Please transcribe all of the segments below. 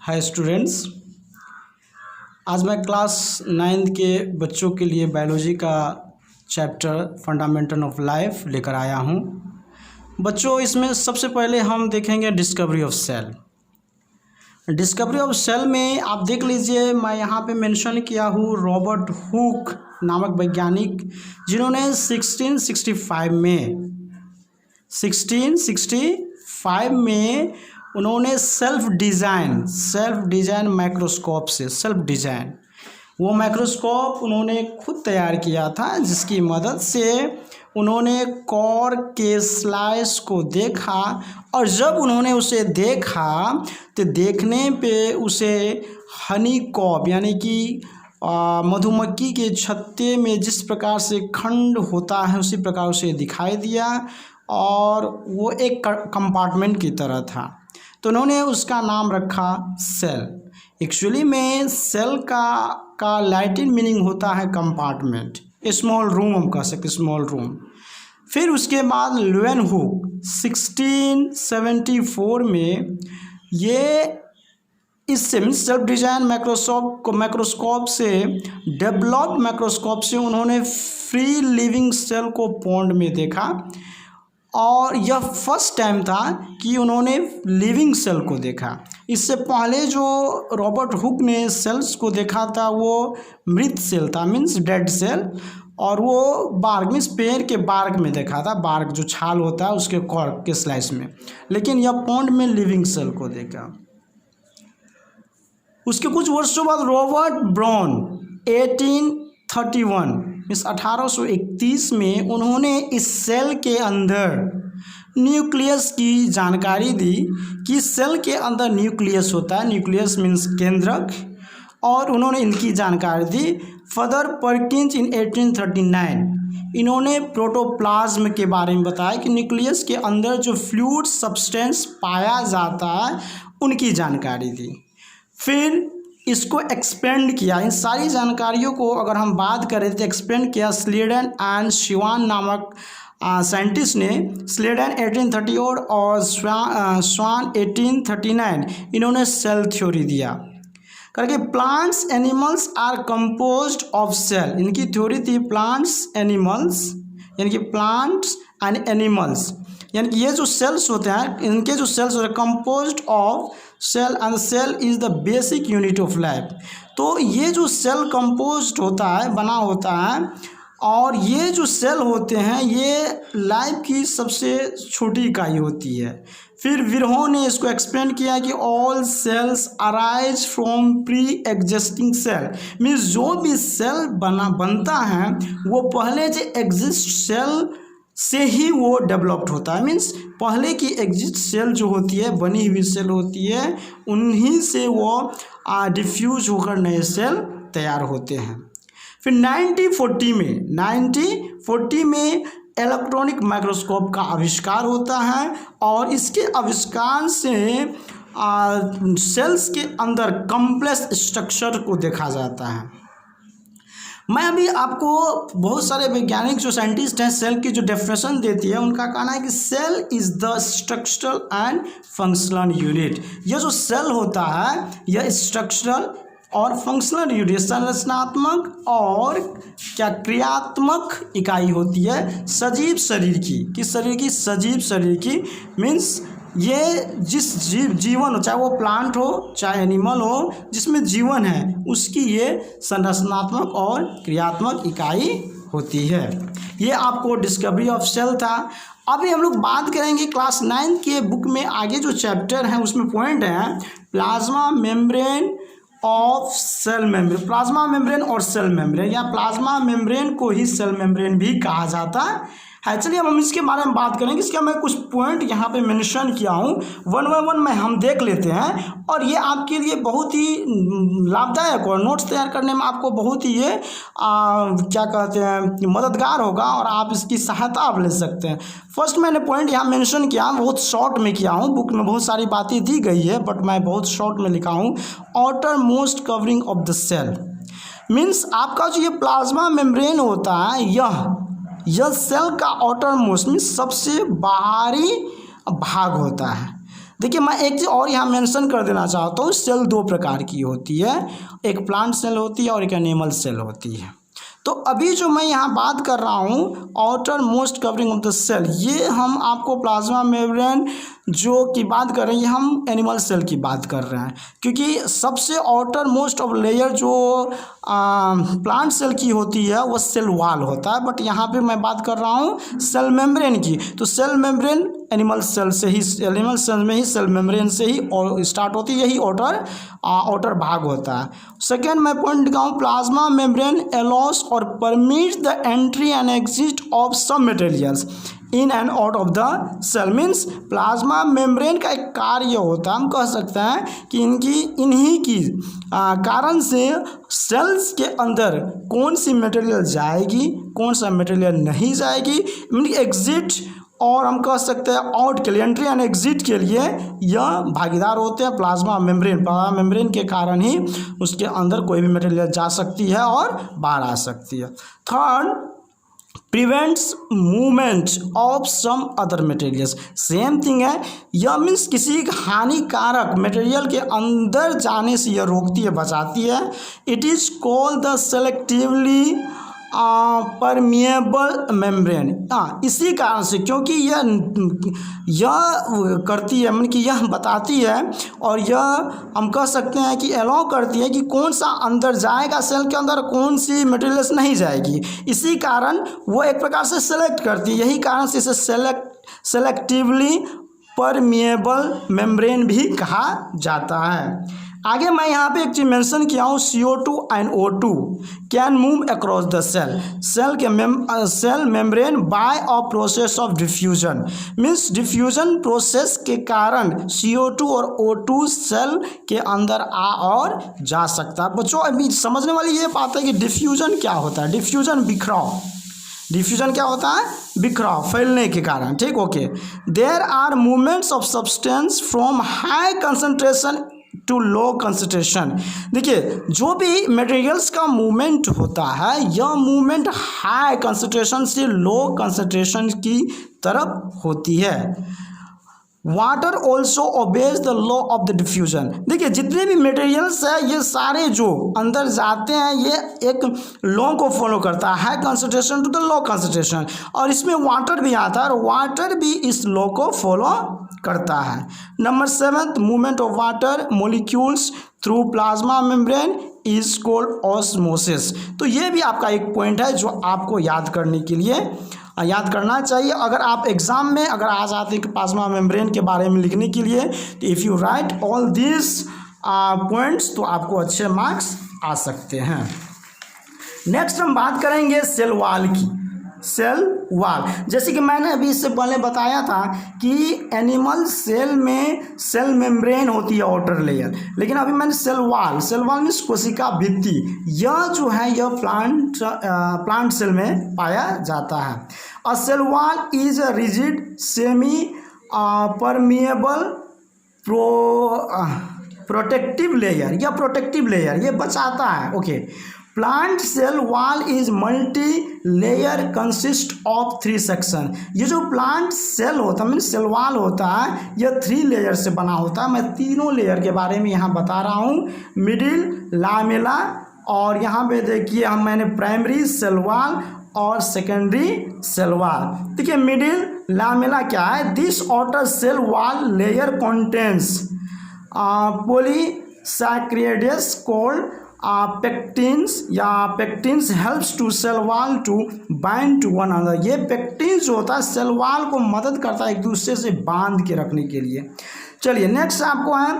Hi students, आज मैं class 9th के बच्चों के लिए बायोलॉजी का चैप्टर फंडामेंटल ऑफ लाइफ लेकर आया हूँ। बच्चों, इसमें सबसे पहले हम देखेंगे discovery of cell. Discovery of cell में आप देख लीजिए, मैं यहाँ पे मेंशन किया हूँ रॉबर्ट हुक नामक वैज्ञानिक, जिन्होंने 1665 में उन्होंने सेल्फ डिज़ाइन माइक्रोस्कोप से वो माइक्रोस्कोप उन्होंने खुद तैयार किया था, जिसकी मदद से उन्होंने कॉर्क के स्लाइस को देखा। और जब उन्होंने उसे देखा तो देखने पे उसे हनी कॉप यानी कि मधुमक्खी के छत्ते में जिस प्रकार से खंड होता है उसी प्रकार उसे दिखाई दिया, और वो एक कंपार्टमेंट की तरह था। तो उन्होंने उसका नाम रखा सेल। एक्चुअली में सेल का लैटिन मीनिंग होता है कंपार्टमेंट, स्मॉल रूम हम कह सकते, स्मॉल रूम। फिर उसके बाद लेवेनहुक 1674 में ये इससे सेल्फ डिज़ाइन माइक्रोस्कोप से डेवलप्ड माइक्रोस्कोप से उन्होंने फ्री लिविंग सेल को पॉन्ड में देखा, और यह फर्स्ट टाइम था कि उन्होंने लिविंग सेल को देखा। इससे पहले जो रॉबर्ट हुक ने सेल्स को देखा था वो मृत सेल था, मीन्स डेड सेल, और वो बार्क मीन्स पेड़ के बार्क में देखा था, बार्क जो छाल होता है उसके कॉर्क के स्लाइस में। लेकिन यह पॉन्ड में लिविंग सेल को देखा। उसके कुछ वर्षों बाद रॉबर्ट ब्राउन 1831 मीन्स 1831 में उन्होंने इस सेल के अंदर न्यूक्लियस की जानकारी दी कि सेल के अंदर न्यूक्लियस होता है, न्यूक्लियस मीन्स केंद्रक, और उन्होंने इनकी जानकारी दी। फर्दर पर्किंस इन 1839 इन्होंने प्रोटोप्लाज्म के बारे में बताया कि न्यूक्लियस के अंदर जो फ्लूइड सब्सटेंस पाया जाता है उनकी जानकारी दी। फिर इसको एक्सपेंड किया, इन सारी जानकारियों को अगर हम बात करें तो एक्सपेंड किया स्लेडन एंड शिवान नामक साइंटिस्ट ने। स्लेडन 1830 और स्वान 1839 इन्होंने सेल थ्योरी दिया करके plants animals are composed of cell. इनकी थ्योरी थी प्लांट्स एनिमल्स यानी कि प्लांट्स एंड एनिमल्स, यानी कि ये जो सेल्स होते हैं इनके जो सेल्स होते हैं composed of cell, and cell is the basic unit of life. तो ये जो सेल कंपोज्ड होता है, बना होता है, और ये जो सेल होते हैं ये लाइफ की सबसे छोटी इकाई होती है। फिर विरहो ने इसको एक्सप्लेन किया कि all cells arise from pre existing cell, means जो भी सेल बनता है वो पहले जो एग्जिस्ट सेल से ही वो डेवलप्ड होता है। मीन्स पहले की एग्जिस्ट सेल जो होती है, बनी हुई सेल होती है, उन्हीं से वो डिफ्यूज होकर नए सेल तैयार होते हैं। फिर 1940 में इलेक्ट्रॉनिक माइक्रोस्कोप का आविष्कार होता है, और इसके आविष्कार से सेल्स के अंदर कॉम्प्लेक्स स्ट्रक्चर को देखा जाता है। मैं अभी आपको बहुत सारे वैज्ञानिक जो साइंटिस्ट हैं सेल की जो डेफिनेशन देती है, उनका कहना है कि cell is the structural and functional unit. यह जो सेल होता है यह स्ट्रक्चरल और फंक्शनल यूनिट, संरचनात्मक और क्या क्रियात्मक इकाई होती है सजीव शरीर की। किस शरीर की? सजीव शरीर की। मीन्स ये जिस जीवन हो, चाहे वो प्लांट हो चाहे एनिमल हो, जिसमें जीवन है उसकी ये संरचनात्मक और क्रियात्मक इकाई होती है। ये आपको डिस्कवरी ऑफ सेल था। अभी हम लोग बात करेंगे क्लास 9 के बुक में आगे जो चैप्टर है उसमें पॉइंट है plasma membrane of cell membrane, plasma membrane और सेल मेम्ब्रेन, या प्लाज्मा मेम्ब्रेन को ही सेल मेम्ब्रेन भी कहा जाता है। चलिए अब हम इसके बारे में बात करेंगे। इसका मैं कुछ पॉइंट यहाँ पे मेंशन किया हूँ, वन बाय वन में हम देख लेते हैं, और ये आपके लिए बहुत ही लाभदायक और नोट्स तैयार करने में आपको बहुत ही ये क्या कहते हैं मददगार होगा, और आप इसकी सहायता आप ले सकते हैं। फर्स्ट मैंने पॉइंट यहाँ मेंशन किया, बहुत शॉर्ट में किया हूँ, बुक में बहुत सारी बातें दी गई है बट मैं बहुत शॉर्ट में लिखा हूँ। Outermost covering of the cell means आपका जो ये प्लाज्मा मेम्ब्रेन होता है यह सेल का आउटर मोस्ट मीन्स सबसे बाहरी भाग होता है। देखिए मैं एक चीज़ और यहाँ मेंशन कर देना चाहता हूँ, सेल दो प्रकार की होती है, एक प्लांट सेल होती है और एक एनिमल सेल होती है। तो अभी जो मैं यहाँ बात कर रहा हूँ outermost covering of the cell, ये हम आपको प्लाज्मा मेम्ब्रेन जो की बात कर रहे हैं, ये हम एनिमल सेल की बात कर रहे हैं, क्योंकि सबसे आउटर मोस्ट ऑफ लेयर जो प्लांट सेल की होती है वो सेल वॉल होता है, बट यहाँ पे मैं बात कर रहा हूँ सेल मेम्ब्रेन की। तो सेल मेम्ब्रेन एनिमल सेल से ही, एनिमल सेल में ही सेल मेम्ब्रेन से ही और स्टार्ट होती है, यही आउटर भाग होता है। सेकेंड मैं पॉइंट दिखाऊँ, plasma membrane allows or permit the entry and exit of some materials in and out of the cell. Means plasma membrane का एक कार्य होता है, हम कह सकते हैं कि इन्हीं की कारण से सेल्स के अंदर कौन सी मटेरियल जाएगी, कौन सा मटेरियल नहीं जाएगी, मीन एग्जिट, और हम कह सकते हैं आउट के लिए, एंट्री एंड एग्जिट के लिए यह भागीदार होते हैं प्लाज्मा मेम्ब्रेन के कारण ही उसके अंदर कोई भी मटेरियल जा सकती है और बाहर आ सकती है। Third, prevents movement of some other materials, same thing है, यह मीन्स किसी हानिकारक मटेरियल के अंदर जाने से यह रोकती है, बचाती है। It is called the selectively permeable membrane. इसी कारण से, क्योंकि यह करती है, मतलब कि यह बताती है और यह हम कह सकते हैं कि अलाउ करती है कि कौन सा अंदर जाएगा सेल के अंदर, कौन सी मटेरियल्स नहीं जाएगी। इसी कारण वो एक प्रकार से सेलेक्ट करती है, यही कारण से इसे सेलेक्टिवली परमिएबल मेम्ब्रेन भी कहा जाता है। आगे मैं यहाँ पे एक चीज़ मेंशन किया हूँ, CO2 and O2 can move across the cell membrane by a process of diffusion. Means diffusion process के कारण CO2 और O2 सेल के अंदर आ और जा सकता है। बच्चों अभी समझने वाली ये बात है कि डिफ्यूजन क्या होता है। डिफ्यूजन बिखराव, डिफ्यूजन क्या होता है, बिखराव, फैलने के कारण, ठीक, okay. There are movements of substance from high concentration to low concentration. देखिए जो भी मटेरियल्स का मूवमेंट होता है, यह मूवमेंट हाई कंसंट्रेशन से लो कंसंट्रेशन की तरफ होती है। Water also obeys the law of the diffusion. देखिए जितने भी मटेरियल्स है ये सारे जो अंदर जाते हैं ये एक लॉ को फॉलो करता है, high concentration to the low concentration, और इसमें वाटर भी आता है और वाटर भी इस लॉ को फॉलो करता है। Number 7, movement of water molecules through plasma membrane is called osmosis. तो ये भी आपका एक पॉइंट है जो आपको याद करने के लिए याद करना चाहिए। अगर आप एग्जाम में अगर आ जाते हैं कि प्लाज्मा मेम्ब्रेन के बारे में लिखने के लिए, तो if you right all this points तो आपको अच्छे मार्क्स आ सकते हैं। नेक्स्ट हम बात करेंगे सेल वॉल की। सेल वॉल, जैसे कि मैंने अभी इससे पहले बताया था कि एनिमल सेल में सेल मेम्ब्रेन होती है आउटर लेयर, लेकिन अभी मैंने सेल वॉल मीन्स कोशिका भित्ति, यह जो है यह प्लांट सेल में पाया जाता है। A cell wall is a rigid semi permeable protective layer, यह प्रोटेक्टिव लेयर, यह बचाता है, okay. Plant cell wall is multi layer consist of 3 section. ये जो प्लांट सेल होता है मीन सेल वॉल होता है, यह 3 लेयर से बना होता है। मैं तीनों लेयर के बारे में यहाँ बता रहा हूँ, मिडिल, लामेला, और यहाँ पे देखिए मैंने प्राइमरी सेल वॉल और सेकेंडरी सेल वॉल। देखिए मिडिल लामेला क्या है, this outer cell wall layer contains polysaccharides called pectins, या pectins helps to cell wall to bind to one another. ये पेक्टिन्स जो होता है सेल वॉल को मदद करता है एक दूसरे से बांध के रखने के लिए। चलिए नेक्स्ट आपको है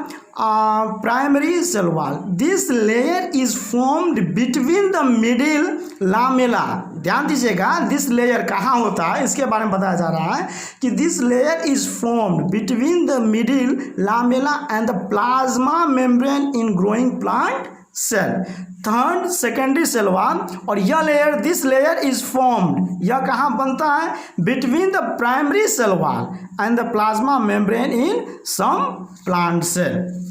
primary cell wall. This layer is formed between the middle lamella. ध्यान दीजिएगा दिस लेयर कहाँ होता है इसके बारे में बताया जा रहा है कि this layer is formed between the middle lamella and the plasma membrane in growing plant cell. Third secondary cell wall, और यह layer this layer is formed, यह कहाँ बनता है, between the primary cell wall and the plasma membrane in some plant cell.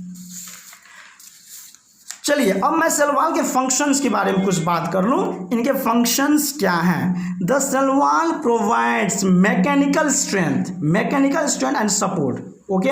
चलिए अब मैं cell wall के फंक्शंस के बारे में कुछ बात कर लूँ। इनके फंक्शंस क्या हैं। The cell wall provides mechanical strength and support. Okay.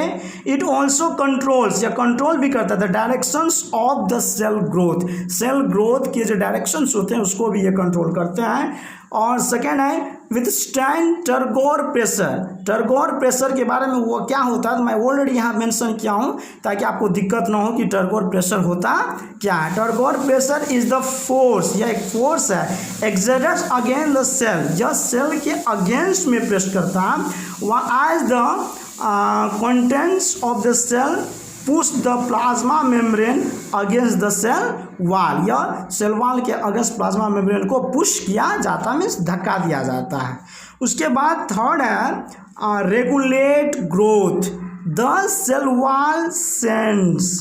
It also controls, या कंट्रोल भी करता है the directions of the cell growth, cell growth के जो डायरेक्शंस होते हैं उसको भी ये कंट्रोल करते हैं। और सेकेंड है विथस्टैंड टर्गोर प्रेशर, टर्गोर प्रेशर के बारे में वो क्या होता है तो मैं ऑलरेडी यहाँ मेंशन किया हूँ ताकि आपको दिक्कत ना हो कि टर्गोर प्रेशर होता क्या है। Turgor pressure is the force, यह एक फोर्स है एक्सर्टेड अगेंस्ट द सेल, यह सेल के अगेंस्ट में प्रेस करता है। वह as the contents of the cell push the plasma membrane against the cell wall, या सेल वॉल के अगेंस्ट प्लाज्मा मेम्ब्रेन को पुश किया जाता है, मीन्स धक्का दिया जाता है। उसके बाद थर्ड है regulate growth, the cell wall sends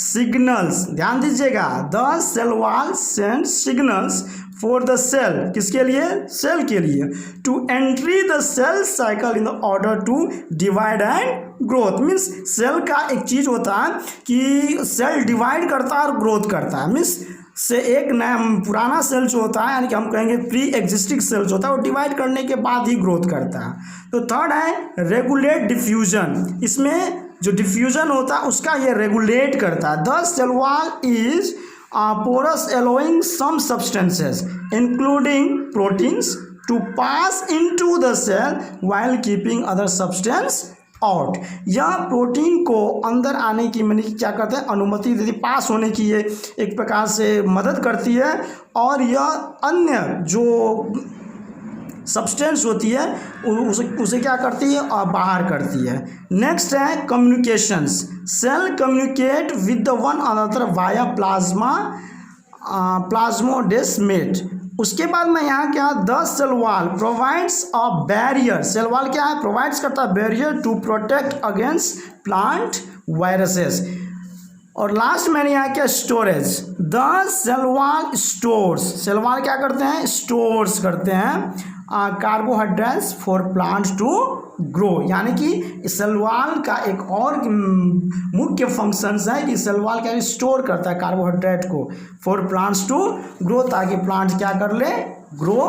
signals, ध्यान दीजिएगा, the cell wall sends signals for the cell, किसके लिए, सेल के लिए, to entry the cell cycle in order to divide and growth. Means cell का एक चीज होता है कि सेल डिवाइड करता है और ग्रोथ करता है, मीन्स से एक नया पुराना सेल जो होता है यानी कि हम कहेंगे प्री एग्जिस्टिंग सेल जो होता है वो डिवाइड करने के बाद ही ग्रोथ करता है। तो थर्ड है रेगुलेट डिफ्यूजन, इसमें जो डिफ्यूजन होता है उसका ये रेगुलेट करता है। The cell wall is porous allowing some substances including proteins to pass into the cell while keeping other substance out, यह प्रोटीन को अंदर आने की मैंने क्या करते हैं अनुमति देती, पास होने की ये एक प्रकार से मदद करती है, और यह अन्य जो सब्सटेंस होती है उसे क्या करती है और बाहर करती है। नेक्स्ट है communications, cell communicate with the one another via plasmodesmata. उसके बाद में यहाँ क्या, the cell wall provides a barrier, cell wall क्या है, प्रोवाइड्स करता है barrier to protect against plant viruses. और लास्ट मैंने यहाँ क्या, storage, the cell wall stores, cell wall क्या करते हैं, स्टोर्स करते हैं carbohydrates for plants to grow, यानी कि सेल वॉल का एक और मुख्य फंक्शंस है कि सेल वॉल क्या स्टोर करता है कार्बोहाइड्रेट को फॉर प्लांट्स टू ग्रो, ताकि प्लांट क्या कर ले, ग्रो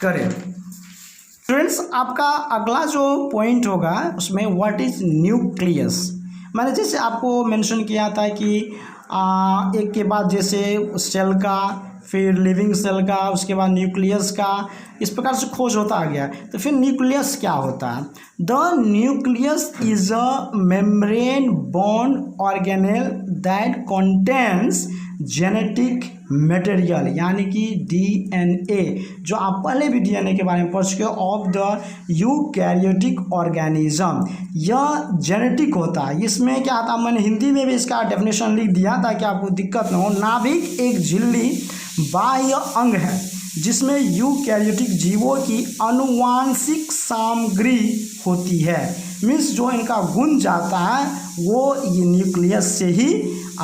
करे। स्टूडेंट्स आपका अगला जो पॉइंट होगा उसमें व्हाट इज न्यूक्लियस, मैंने जैसे आपको मेंशन किया था कि एक के बाद जैसे सेल का, फिर लिविंग सेल का, उसके बाद न्यूक्लियस का, इस प्रकार से खोज होता आ गया। तो फिर न्यूक्लियस क्या होता है, the nucleus is a membrane bond organelle that contains genetic material, यानी कि डीएनए, जो आप पहले भी डीएनए के बारे में पढ़ चुके हो, ऑफ द यूकैरियोटिक ऑर्गेनिज्म, यह जेनेटिक होता है। इसमें क्या आता है, मैंने हिंदी में भी इसका डेफिनेशन लिख दिया ताकि आपको दिक्कत न हो। नाभिक एक झिल्ली बाह्य अंग है जिसमें यूकैरियोटिक जीवों की आनुवांशिक सामग्री होती है, मीन्स जो इनका गुण जाता है वो ये न्यूक्लियस से ही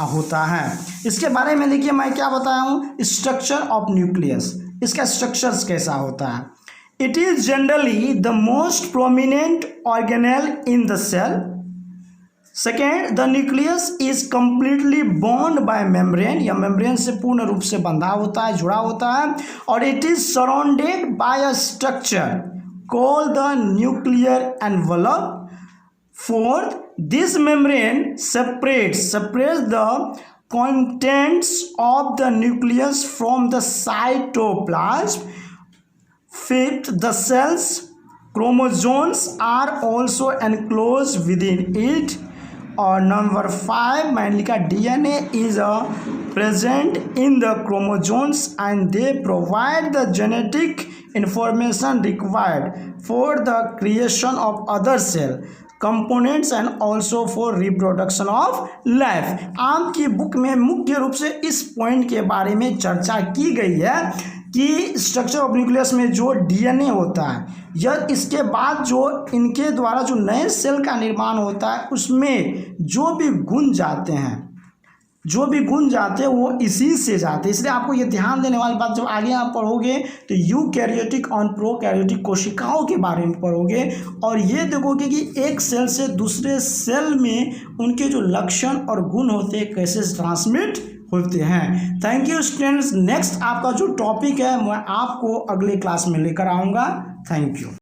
होता है। इसके बारे में देखिए मैं क्या बताया हूँ, स्ट्रक्चर ऑफ न्यूक्लियस, इसका स्ट्रक्चर्स कैसा होता है। It is generally the most prominent organelle in the cell. Second, the nucleus is completely bond by membrane, या मेम्ब्रेन से पूर्ण रूप से बंधा होता है, जुड़ा होता है, और it is surrounded by a structure called the nuclear envelope. Fourth, this membrane separates the contents of the nucleus from the cytoplasm. Fifth, the cell's chromosomes are also enclosed within it. और number 5 मैंने लिखा DNA is present in the chromosomes and they provide the genetic information required for the creation of other cell components and also for reproduction of life। आम की book में मुख्य रूप से इस पॉइंट के बारे में चर्चा की गई है कि स्ट्रक्चर ऑफ न्यूक्लियस में जो डीएनए होता है या इसके बाद जो इनके द्वारा जो नए सेल का निर्माण होता है उसमें जो भी गुण जाते हैं वो इसी से जाते हैं। इसलिए आपको ये ध्यान देने वाली बात, जब आगे आप पढ़ोगे तो यूकैरियोटिक और प्रोकैरियोटिक कोशिकाओं के बारे में पढ़ोगे और ये देखोगे कि एक सेल से दूसरे सेल में उनके जो लक्षण और गुण होते हैं कैसे ट्रांसमिट होते हैं। Thank you students. नेक्स्ट आपका जो टॉपिक है मैं आपको अगले क्लास में लेकर आऊँगा। Thank you.